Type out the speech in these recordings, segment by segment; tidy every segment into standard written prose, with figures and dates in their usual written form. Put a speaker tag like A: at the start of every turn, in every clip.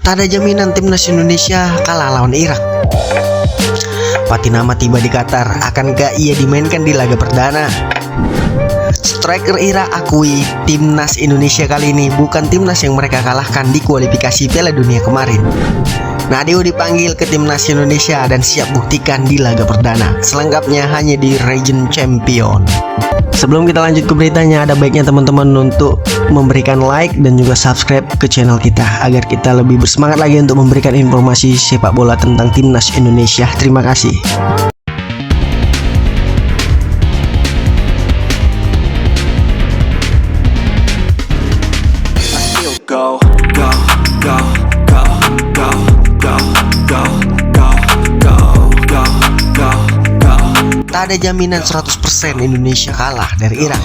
A: Tak ada jaminan timnas Indonesia kalah lawan Irak. Pati Nama tiba di Qatar, akankah ia dimainkan di laga perdana? Striker Irak akui timnas Indonesia kali ini bukan timnas yang mereka kalahkan di kualifikasi Piala Dunia kemarin. Nadeo dipanggil ke timnas Indonesia dan siap buktikan di laga perdana. Selengkapnya hanya di Region Champion. Sebelum kita lanjut ke beritanya, ada baiknya teman-teman untuk memberikan like dan juga subscribe ke channel kita agar kita lebih bersemangat lagi untuk memberikan informasi sepak bola tentang timnas Indonesia. Terima kasih. Tak ada jaminan 100% Indonesia kalah dari Irak.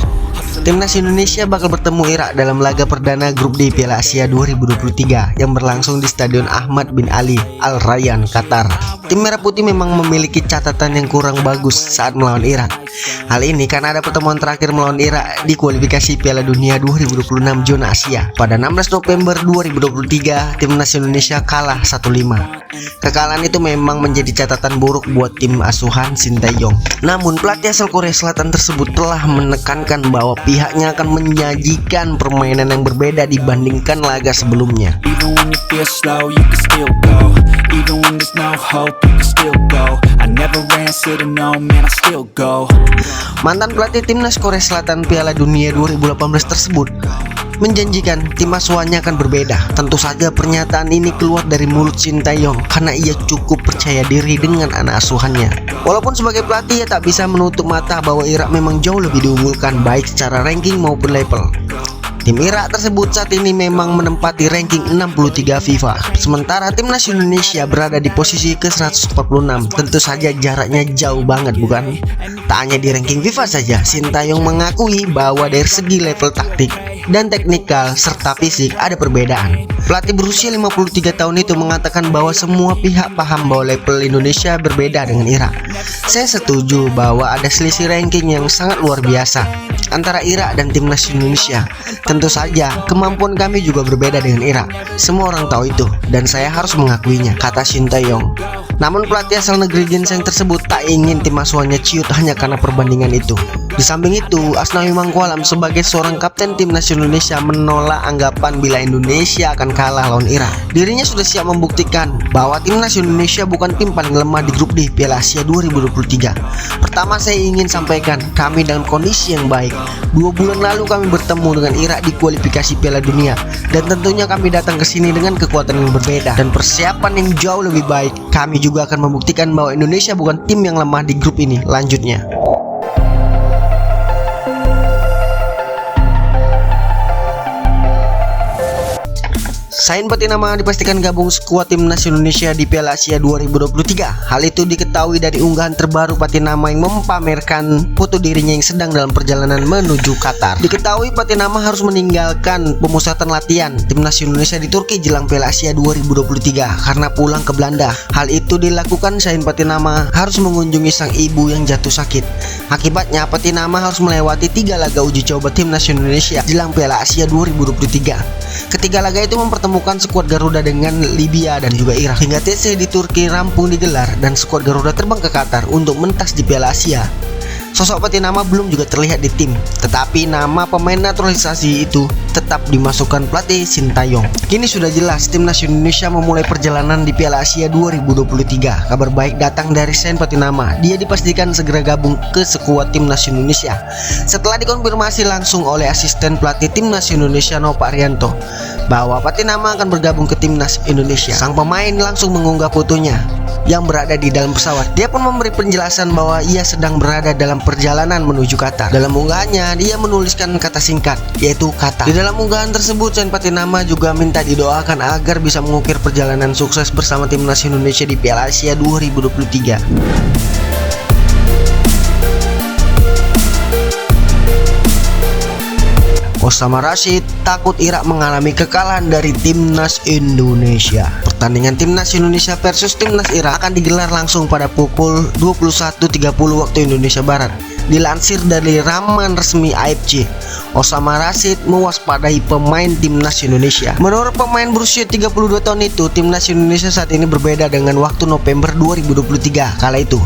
A: Timnas Indonesia bakal bertemu Irak dalam laga perdana grup D Piala Asia 2023 yang berlangsung di Stadion Ahmad bin Ali Al Rayyan, Qatar. Tim Merah Putih memang memiliki catatan yang kurang bagus saat melawan Irak. Hal ini karena ada pertemuan terakhir melawan Irak di kualifikasi Piala Dunia 2026 zona Asia. Pada 16 November 2023, Timnas Indonesia kalah 1-5. Kekalahan itu memang menjadi catatan buruk buat tim asuhan Sintayong. Namun pelatih asal Korea Selatan tersebut telah menekankan bahwa pihaknya akan menyajikan permainan yang berbeda dibandingkan laga sebelumnya. Mantan pelatih timnas Korea Selatan Piala Dunia 2018 tersebut menjanjikan tim asuhannya akan berbeda. Tentu saja pernyataan ini keluar dari mulut Sintayong karena ia cukup percaya diri dengan anak asuhannya. Walaupun sebagai pelatih ia tak bisa menutup mata bahwa Irak memang jauh lebih diunggulkan baik secara ranking maupun level. Tim Irak tersebut saat ini memang menempati ranking 63 FIFA. Sementara timnas Indonesia berada di posisi ke-146. Tentu saja jaraknya jauh banget, bukan? Tak hanya di ranking FIFA saja, Sintayong mengakui bahwa dari segi level taktik dan teknikal serta fisik ada perbedaan. Pelatih berusia 53 tahun itu mengatakan bahwa semua pihak paham bahwa level Indonesia berbeda dengan Irak. Saya setuju bahwa ada selisih ranking yang sangat luar biasa antara Irak dan timnas Indonesia. Tentu saja kemampuan kami juga berbeda dengan Irak. Semua orang tahu itu dan saya harus mengakuinya, kata Sintayong. Namun pelatih asal negeri ginseng tersebut tak ingin tim asuhannya ciut hanya karena perbandingan itu. Di samping itu, Asnawi Mangkualam sebagai seorang kapten timnas Indonesia menolak anggapan bila Indonesia akan kalah lawan Irak. Dirinya sudah siap membuktikan bahwa timnas Indonesia bukan tim paling lemah di grup D Piala Asia 2023. Pertama, saya ingin sampaikan kami dalam kondisi yang baik. 2 bulan lalu kami bertemu dengan Irak di kualifikasi Piala Dunia dan tentunya kami datang ke sini dengan kekuatan yang berbeda dan persiapan yang jauh lebih baik. Kami juga akan membuktikan bahwa Indonesia bukan tim yang lemah di grup ini. Lanjutnya, Sain Pati Nama dipastikan gabung skuad timnas Indonesia di Piala Asia 2023. Hal itu diketahui dari unggahan terbaru Pati Nama yang mempamerkan foto dirinya yang sedang dalam perjalanan menuju Qatar. Diketahui Pati Nama harus meninggalkan pemusatan latihan timnas Indonesia di Turki jelang Piala Asia 2023 karena pulang ke Belanda. Hal itu dilakukan Sain Pati Nama harus mengunjungi sang ibu yang jatuh sakit. Akibatnya Pati Nama harus melewati 3 laga uji coba timnas Indonesia jelang Piala Asia 2023. Ketiga laga itu mempertemukan skuad Garuda dengan Libya dan juga Irak. Hingga TC di Turki rampung digelar dan skuad Garuda terbang ke Qatar untuk mentas di Piala Asia. Sosok Pati Nama belum juga terlihat di tim, tetapi nama pemain naturalisasi itu tetap dimasukkan pelatih Sintayong. Kini sudah jelas timnas Indonesia memulai perjalanan di Piala Asia 2023. Kabar baik datang dari Sain Pati Nama. Dia dipastikan segera gabung ke skuad timnas Indonesia setelah dikonfirmasi langsung oleh asisten pelatih timnas Indonesia Nova Arianto bahwa Pati Nama akan bergabung ke timnas Indonesia. Sang pemain langsung mengunggah fotonya yang berada di dalam pesawat. Dia pun memberi penjelasan bahwa ia sedang berada dalam perjalanan menuju Qatar. Dalam unggahannya, dia menuliskan kata singkat, yaitu Qatar. Di dalam unggahan tersebut, Sain Pati Nama juga minta didoakan agar bisa mengukir perjalanan sukses bersama timnas Indonesia di Piala Asia 2023. Osama Rashid takut Irak mengalami kekalahan dari timnas Indonesia. Pertandingan timnas Indonesia versus timnas Irak akan digelar langsung pada pukul 21.30 waktu Indonesia Barat Dilansir dari laman resmi AFC, Osama Rashid mewaspadai pemain timnas Indonesia. Menurut pemain berusia 32 tahun itu, timnas Indonesia saat ini berbeda dengan waktu November 2023. Kala itu,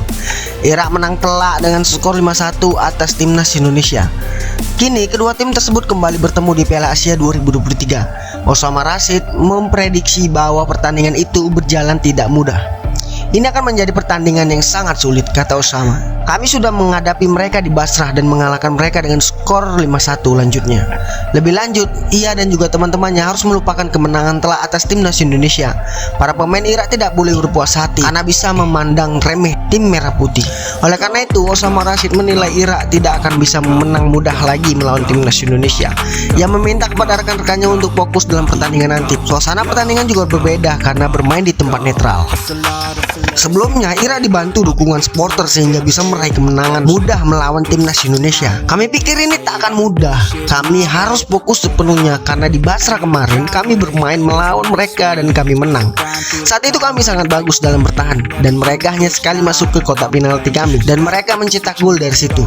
A: Irak menang telak dengan skor 5-1 atas timnas Indonesia. Kini kedua tim tersebut kembali bertemu di Piala Asia 2023. Osama Rashid memprediksi bahwa pertandingan itu berjalan tidak mudah. Ini akan menjadi pertandingan yang sangat sulit, kata Osama. Kami sudah menghadapi mereka di Basrah dan mengalahkan mereka dengan skor 5-1 lanjutnya. Lebih lanjut, ia dan juga teman-temannya harus melupakan kemenangan telak atas timnas Indonesia. Para pemain Irak tidak boleh berpuas hati karena bisa memandang remeh tim merah putih. Oleh karena itu, Osama Rashid menilai Irak tidak akan bisa menang mudah lagi melawan timnas Indonesia. Ia meminta kepada rekan-rekannya untuk fokus dalam pertandingan nanti. Suasana pertandingan juga berbeda karena bermain di tempat netral. Sebelumnya, Irak dibantu dukungan supporter sehingga bisa meraih kemenangan mudah melawan timnas Indonesia. Kami pikir ini tak akan mudah. Kami harus fokus sepenuhnya karena di Basrah kemarin kami bermain melawan mereka dan kami menang. Saat itu kami sangat bagus dalam bertahan dan mereka hanya sekali masuk ke kotak penalti kami dan mereka mencetak gol dari situ.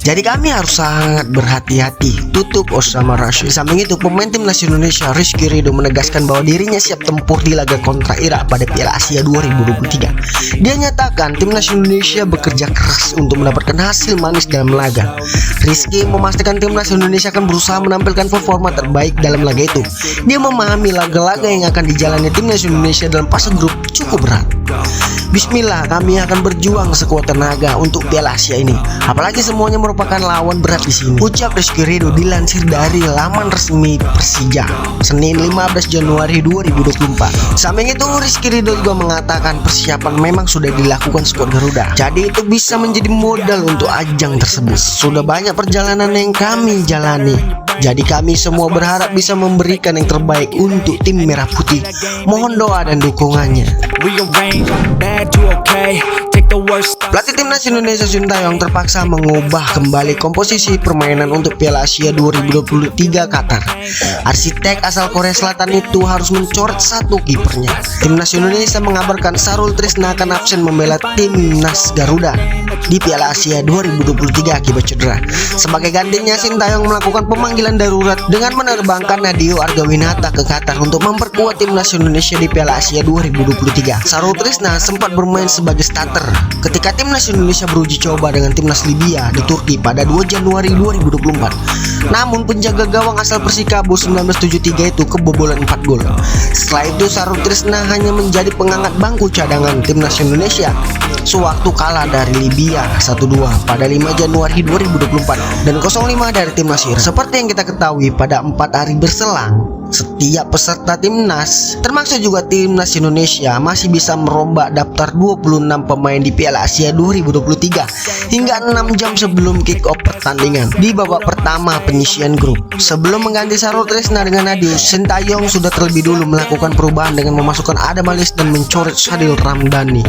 A: Jadi kami harus sangat berhati-hati, tutup Osama Rashid. Di samping itu, pemain timnas Indonesia Rizky Ridho menegaskan bahwa dirinya siap tempur di laga kontra Irak pada Piala Asia 2023. Dia nyatakan timnas Indonesia bekerja keras untuk mendapatkan hasil manis dalam laga. Rizky memastikan timnas Indonesia akan berusaha menampilkan performa terbaik dalam laga itu. Dia memahami laga-laga yang akan dijalani timnas Indonesia dalam fase grup cukup berat. Bismillah, kami akan berjuang sekuat tenaga untuk Piala Asia ini. Apalagi semuanya merupakan lawan berat di sini, ucap Rizky Ridho dilansir dari laman resmi Persija, Senin 15 Januari 2024. Samping itu, Rizky Ridho juga mengatakan persiapan memang sudah dilakukan skuad Garuda. Jadi itu bisa menjadi modal untuk ajang tersebut. Sudah banyak perjalanan yang kami jalani. Jadi kami semua berharap bisa memberikan yang terbaik untuk tim merah putih. Mohon doa dan dukungannya. Pelatih timnas Indonesia Sintayong terpaksa mengubah kembali komposisi permainan untuk Piala Asia 2023 Qatar. Arsitek asal Korea Selatan itu harus mencoret satu kipernya. Timnas Indonesia mengabarkan Sarul Trisna akan absen membela timnas Garuda di Piala Asia 2023 akibat cedera. Sebagai gantinya, Sintayong melakukan pemanggilan darurat dengan menerbangkan Nadeo Argawinata ke Qatar untuk memperkuat timnas Indonesia di Piala Asia 2023. Sarul Trisna sempat bermain sebagai starter ketika timnas Indonesia beruji coba dengan timnas Libya di Turki pada 2 Januari 2024. Namun penjaga gawang asal Persikabo 1973 itu kebobolan 4 gol. Setelah itu, Sarul Trisna hanya menjadi pengangkat bangku cadangan timnas Indonesia sewaktu kalah dari Libya 1-2 pada 5 Januari 2024 dan 0-5 dari timnas Irak. Seperti yang kita ketahui, pada 4 hari berselang, setiap peserta timnas, termasuk juga timnas Indonesia, masih bisa merombak daftar 26 pemain di Piala Asia 2023 hingga 6 jam sebelum kick off pertandingan di babak pertama penyisian grup. Sebelum mengganti Sarul Trisna dengan Nadeo, Sintayong sudah terlebih dulu melakukan perubahan dengan memasukkan Adam Alis dan mencoret Sadil Ramdhani.